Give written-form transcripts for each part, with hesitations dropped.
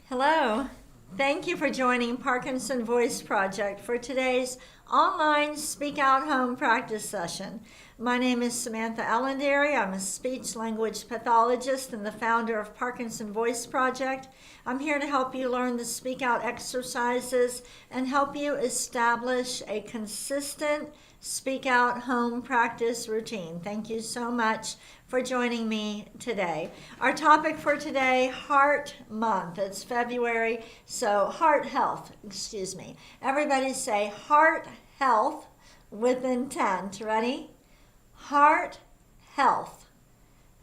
Hello. Thank you for joining Parkinson Voice Project for today's online Speak Out Home practice session. My name is Samantha Allendary. I'm a speech language pathologist and the founder of Parkinson Voice Project. I'm here to help you learn the Speak Out exercises and help you establish a consistent Speak Out Home practice routine. Thank you so much for joining me today. Our topic for today, Heart Month. It's February, so heart health, Everybody say heart health with intent. Ready? Heart health.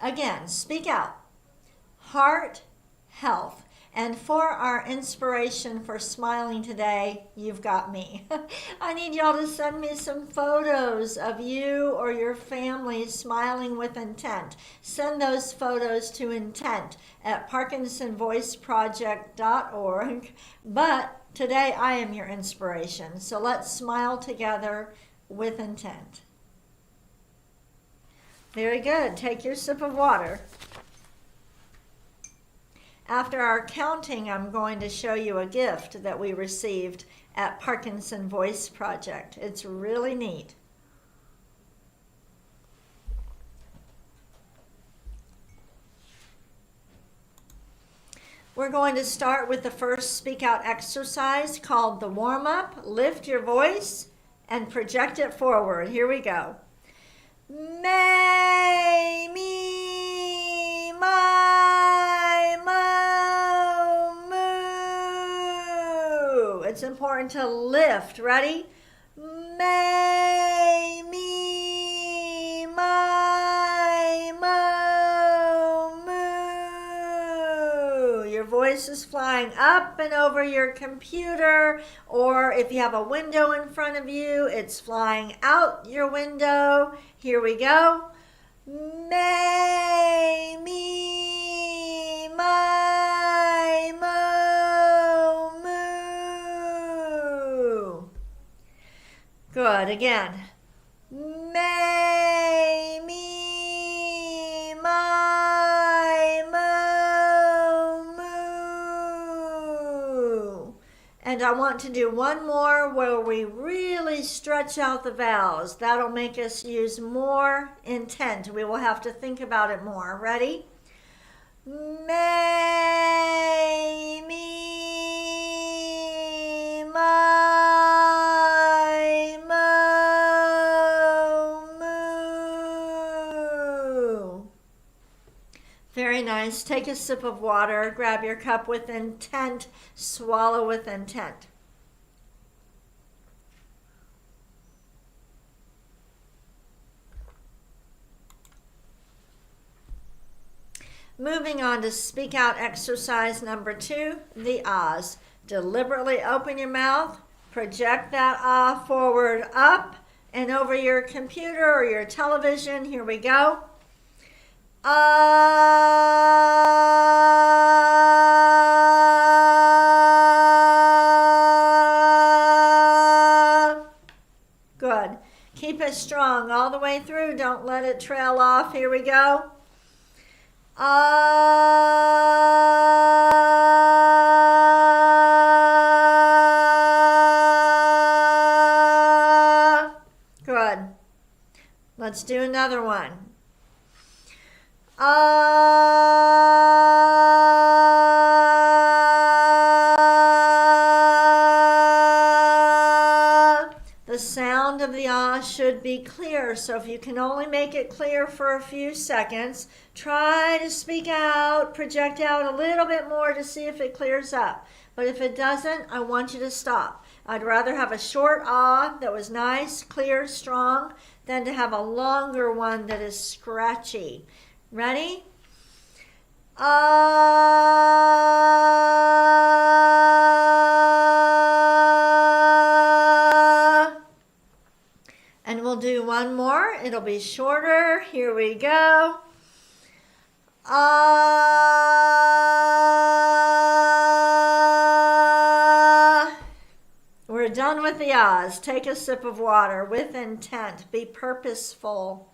Again, speak out. Heart health. And for our inspiration for smiling today, you've got me. I need y'all to send me some photos of you or your family smiling with intent. Send those photos to intent@parkinsonvoiceproject.org. But today I am your inspiration. So let's smile together with intent. Very good. Take your sip of water. After our counting, I'm going to show you a gift that we received at Parkinson Voice Project. It's really neat. We're going to start with the first speak out exercise called the warm-up. Lift your voice and project it forward. Here we go. May, me, my, it's important to lift. Ready? May, me, my, moo. Your voice is flying up and over your computer, or if you have a window in front of you, it's flying out your window. Here we go. May, me, my, moo. Good. Again. May, me, my, moo. And I want to do one more where we really stretch out the vowels. That'll make us use more intent. We will have to think about it more. Ready? May, me, my, moo. Very nice. Take a sip of water. Grab your cup with intent. Swallow with intent. Moving on to speak out exercise number 2, the ahs. Deliberately open your mouth, project that ah forward up and over your computer or your television. Here we go. Ah. Good. Keep it strong all the way through. Don't let it trail off. Here we go. Good. Let's do another one. The sound of the ah should be clear, so if you can only make it clear for a few seconds, try to speak out, project out a little bit more to see if it clears up. But if it doesn't, I want you to stop. I'd rather have a short ah that was nice, clear, strong, than to have a longer one that is scratchy. Ready? And we'll do one more. It'll be shorter. Here we go. We're done with the ahs. Take a sip of water with intent. Be purposeful.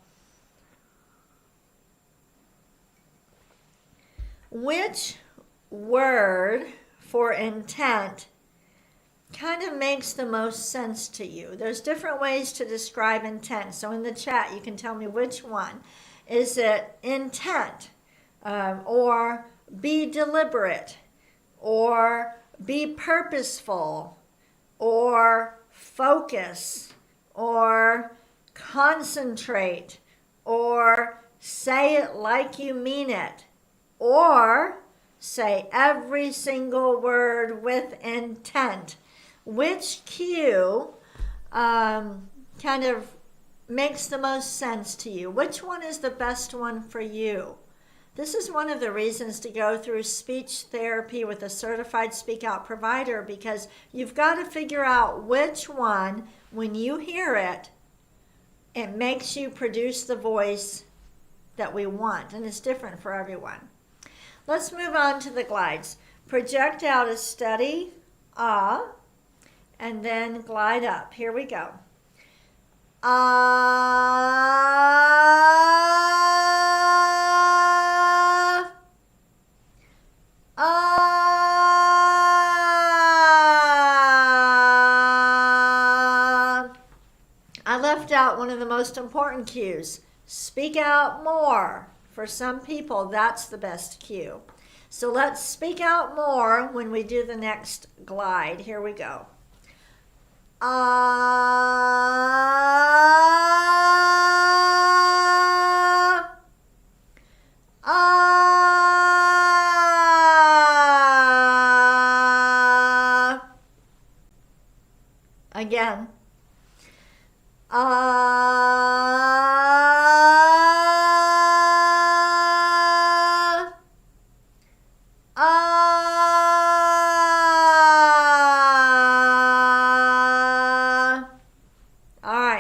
Which word for intent kind of makes the most sense to you? There's different ways to describe intent. So in the chat, you can tell me which one. Is it intent, or be deliberate, or be purposeful, or focus, or concentrate, or say it like you mean it, or say every single word with intent? Which cue kind of makes the most sense to you? Which one is the best one for you? This is one of the reasons to go through speech therapy with a certified speak out provider, because you've got to figure out which one, when you hear it, it makes you produce the voice that we want, and it's different for everyone. Let's move on to the glides. Project out a steady ah, and then glide up. Here we go. Ah, ah. I left out one of the most important cues. Speak out more. For some people, that's the best cue. So let's speak out more when we do the next glide. Here we go. Ah, ah. Again.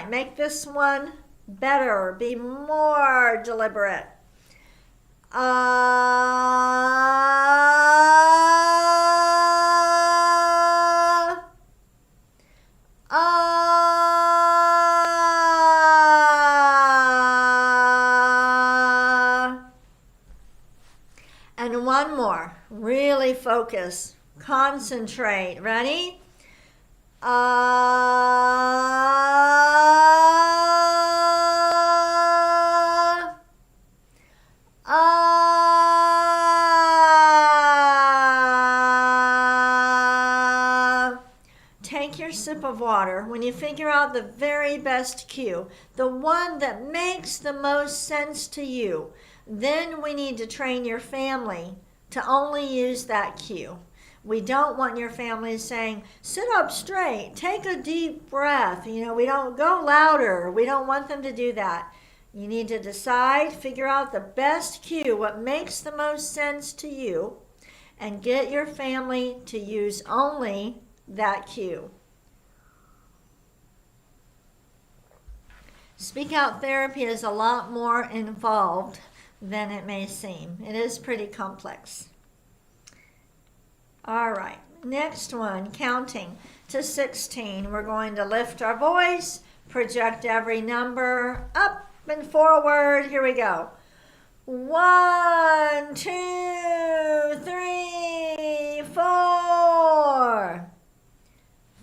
Make this one better. Be more deliberate. And one more. Really focus. Concentrate. Ready? Take your sip of water. When you figure out the very best cue, the one that makes the most sense to you, then we need to train your family to only use that cue. We don't want your family saying, sit up straight, take a deep breath. We don't go louder. We don't want them to do that. You need to decide, figure out the best cue, what makes the most sense to you, and get your family to use only that cue. Speak out therapy is a lot more involved than it may seem. It is pretty complex. All right, next one, counting to 16. We're going to lift our voice, project every number up and forward. Here we go. 1, 2, 3, 4,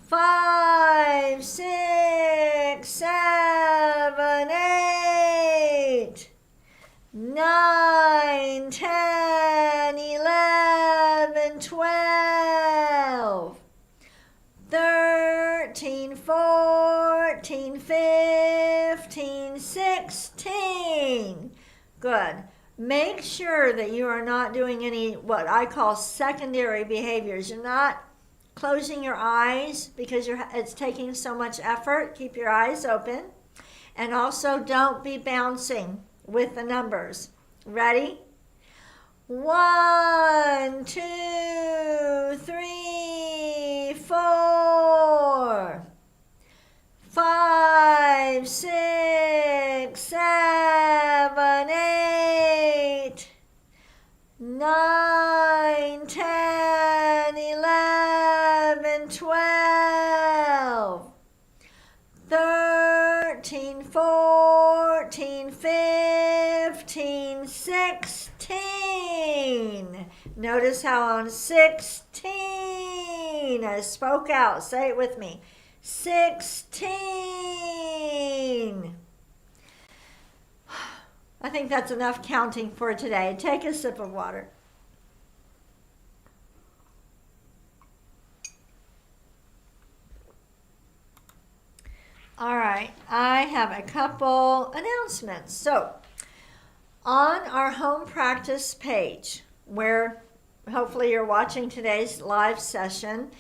5, 6, 7, 8, 9, 10, 11, 12, 13, 14, 15, 16. Good. Make sure that you are not doing any what I call secondary behaviors. You're not closing your eyes because it's taking so much effort. Keep your eyes open. And also don't be bouncing with the numbers. Ready? 1, 2, 3, 4, 5, 6, 7, 8, 9, 10, 11, 12, 13, 14, 15, 16. Notice how on 16 16. I spoke out. Say it with me. 16. I think that's enough counting for today. Take a sip of water. All right, I have a couple announcements. So, on our home practice page, where hopefully you're watching today's live session,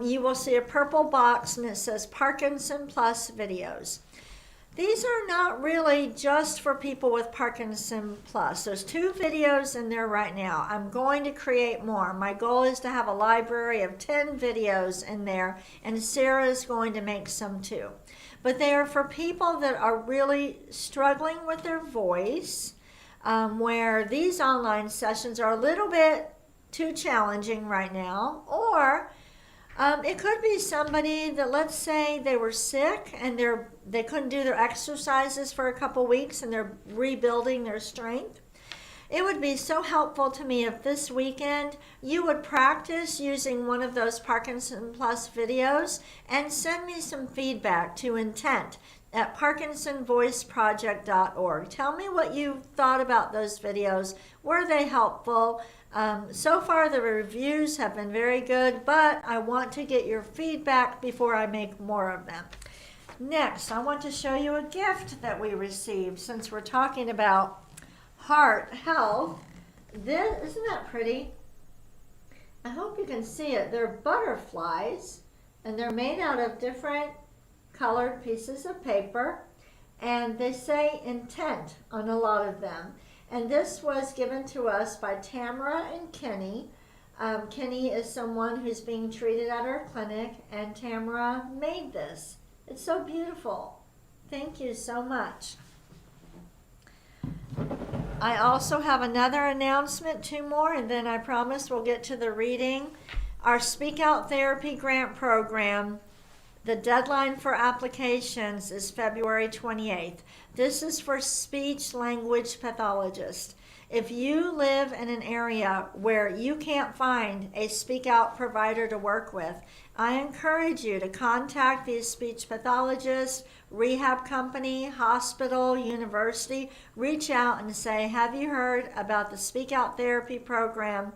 you will see a purple box and it says Parkinson Plus videos. These are not really just for people with Parkinson Plus. There's 2 videos in there right now. I'm going to create more. My goal is to have a library of 10 videos in there, and Sarah is going to make some too. But they are for people that are really struggling with their voice, where these online sessions are a little bit too challenging right now, or it could be somebody that, let's say they were sick and they couldn't do their exercises for a couple weeks and they're rebuilding their strength. It would be so helpful to me if this weekend you would practice using one of those Parkinson Plus videos and send me some feedback to intent@parkinsonvoiceproject.org. Tell me what you thought about those videos. Were they helpful? So far the reviews have been very good, but I want to get your feedback before I make more of them. Next, I want to show you a gift that we received since we're talking about heart health. Isn't that pretty? I hope you can see it. They're butterflies, and they're made out of different colored pieces of paper, and they say intent on a lot of them. And this was given to us by Tamara and Kenny. Kenny is someone who's being treated at our clinic, and Tamara made this. It's so beautiful. Thank you so much. I also have another announcement, 2 more, and then I promise we'll get to the reading. Our Speak Out Therapy Grant Program, the deadline for applications is February 28th. This is for speech language pathologists. If you live in an area where you can't find a Speak Out provider to work with, I encourage you to contact these speech pathologists, rehab company, hospital, university. Reach out and say, have you heard about the Speak Out Therapy Program?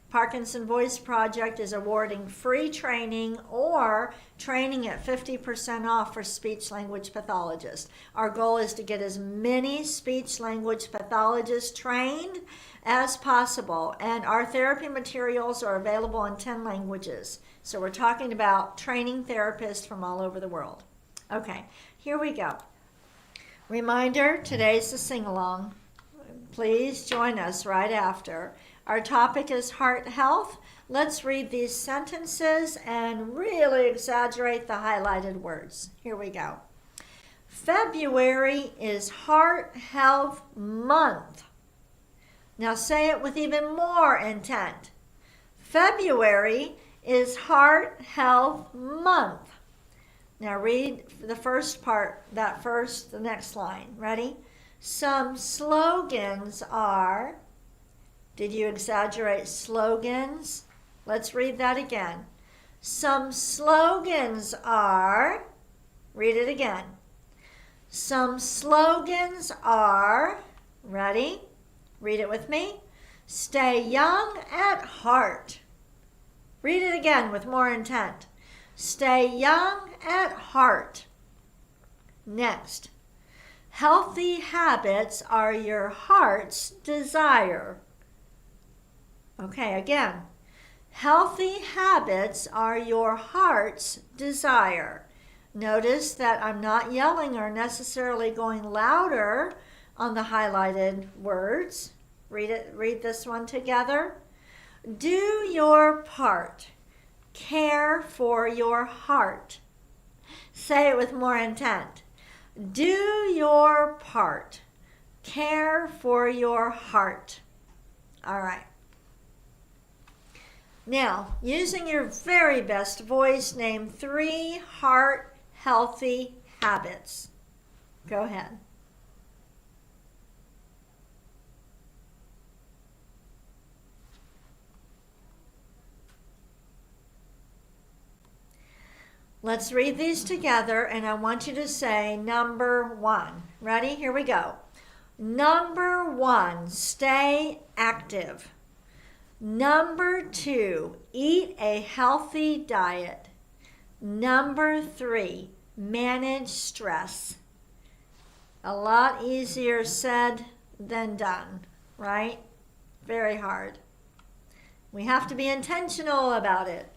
Parkinson Voice Project is awarding free training or training at 50% off for speech language pathologists. Our goal is to get as many speech language pathologists trained as possible, and our therapy materials are available in 10 languages. So we're talking about training therapists from all over the world. Okay, here we go. Reminder, today's the sing-along. Please join us right after. Our topic is heart health. Let's read these sentences and really exaggerate the highlighted words. Here we go. February is Heart Health Month. Now say it with even more intent. February is Heart Health Month. Now read the first part, the next line. Ready? Some slogans are... Did you exaggerate slogans? Let's read that again. Some slogans are, read it again. Some slogans are, ready? Read it with me. Stay young at heart. Read it again with more intent. Stay young at heart. Next. Healthy habits are your heart's desire. Okay, again. Healthy habits are your heart's desire. Notice that I'm not yelling or necessarily going louder on the highlighted words. Read this one together. Do your part. Care for your heart. Say it with more intent. Do your part. Care for your heart. All right. Now, using your very best voice, name 3 heart healthy habits. Go ahead. Let's read these together, and I want you to say number 1. Ready? Here we go. Number 1, stay active. Number 2, eat a healthy diet. Number 3, manage stress. A lot easier said than done, right? Very hard. We have to be intentional about it.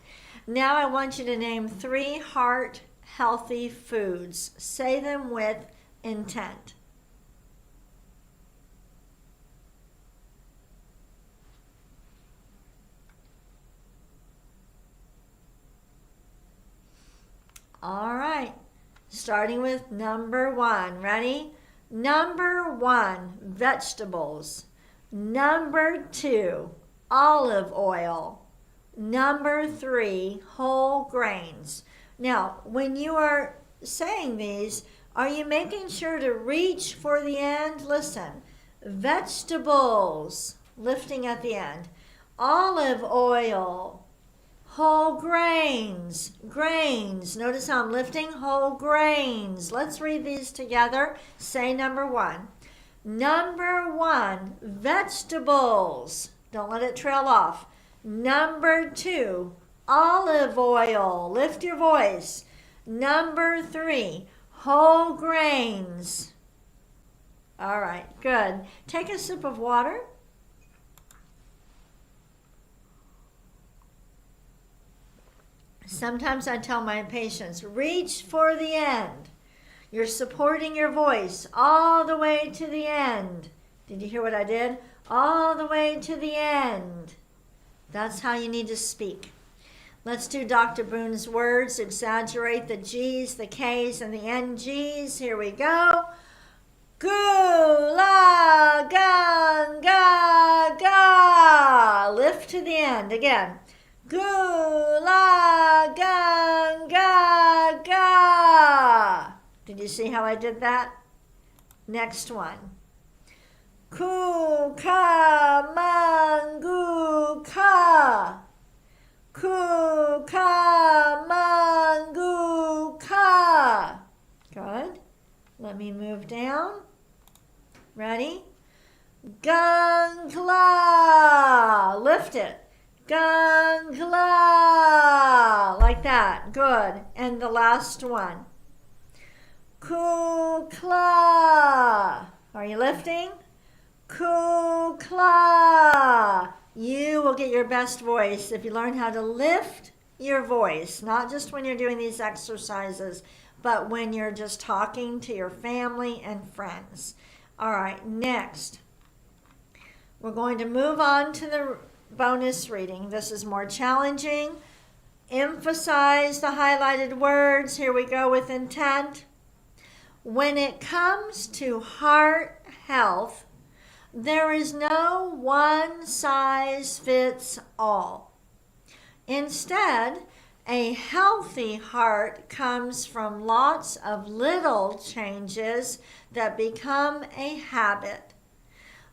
Now I want you to name 3 heart-healthy foods. Say them with intent. All right, starting with number 1. Ready? Number 1, vegetables. Number 2, olive oil. Number 3, whole grains. Now, when you are saying these, are you making sure to reach for the end? Listen, vegetables, lifting at the end. Olive oil, whole grains, grains. Notice how I'm lifting, whole grains. Let's read these together. Say number 1. Number 1, vegetables. Don't let it trail off. Number 2, olive oil. Lift your voice. Number 3, whole grains. All right, good. Take a sip of water. Sometimes I tell my patients, reach for the end. You're supporting your voice all the way to the end. Did you hear what I did? All the way to the end. That's how you need to speak. Let's do Dr. Boone's words. Exaggerate the G's, the K's, and the NG's. Here we go. Gula, gun, ga, ga. Lift to the end. Again. Gula, gun, ga, ga. Did you see how I did that? Next one. Ku, ka, mangu, ka. Ku, ka, mangu, ka. Good. Let me move down. Ready? Gangla. Lift it. Gangla. Like that. Good. And the last one. Kukla. Are you lifting? Kukla. You will get your best voice if you learn how to lift your voice, not just when you're doing these exercises, but when you're just talking to your family and friends. All right, next, we're going to move on to the bonus reading. This is more challenging. Emphasize the highlighted words. Here we go with intent. When it comes to heart health, there is no one size fits all. Instead, a healthy heart comes from lots of little changes that become a habit.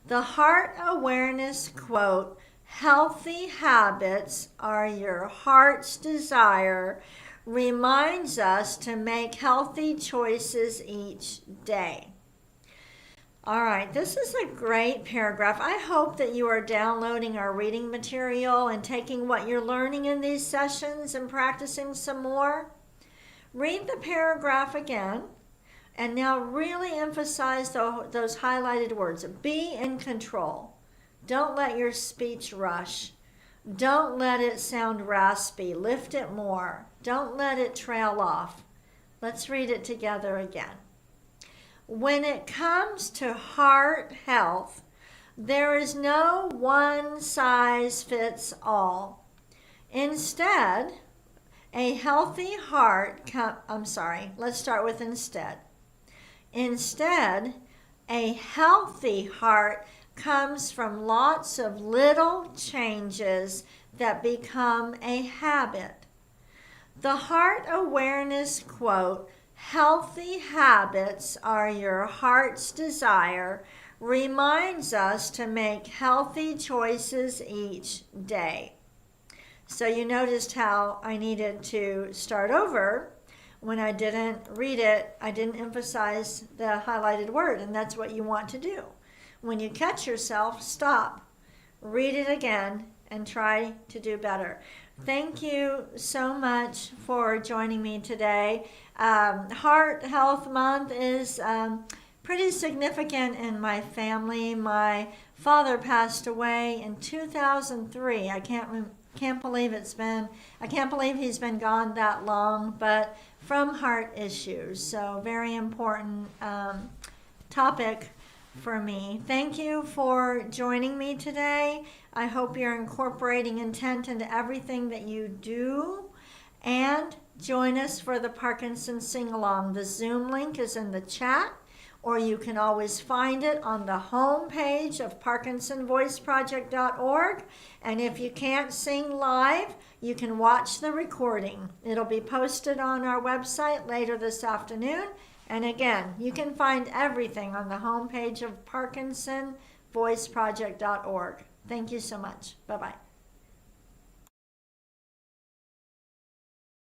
The heart awareness quote, "Healthy habits are your heart's desire," reminds us to make healthy choices each day. All right, this is a great paragraph. I hope that you are downloading our reading material and taking what you're learning in these sessions and practicing some more. Read the paragraph again, and now really emphasize those highlighted words. Be in control. Don't let your speech rush. Don't let it sound raspy. Lift it more. Don't let it trail off. Let's read it together again. When it comes to heart health, there is no one size fits all. Instead, a healthy heart let's start with instead. Instead, a healthy heart comes from lots of little changes that become a habit. The heart awareness quote, "Healthy habits are your heart's desire," reminds us to make healthy choices each day. So you noticed how I needed to start over when I didn't read it, I didn't emphasize the highlighted word, and that's what you want to do. When you catch yourself, stop, read it again, and try to do better. Thank you so much for joining me today. Heart Health Month is pretty significant in my family. My father passed away in 2003. I can't believe he's been gone that long, but from heart issues. So very important topic for me. Thank you for joining me today. I hope you're incorporating intent into everything that you do, and join us for the Parkinson Sing-Along. The Zoom link is in the chat, or you can always find it on the home page of ParkinsonVoiceProject.org. And if you can't sing live, you can watch the recording. It'll be posted on our website later this afternoon. And again, you can find everything on the home page of ParkinsonVoiceProject.org. Thank you so much. Bye-bye.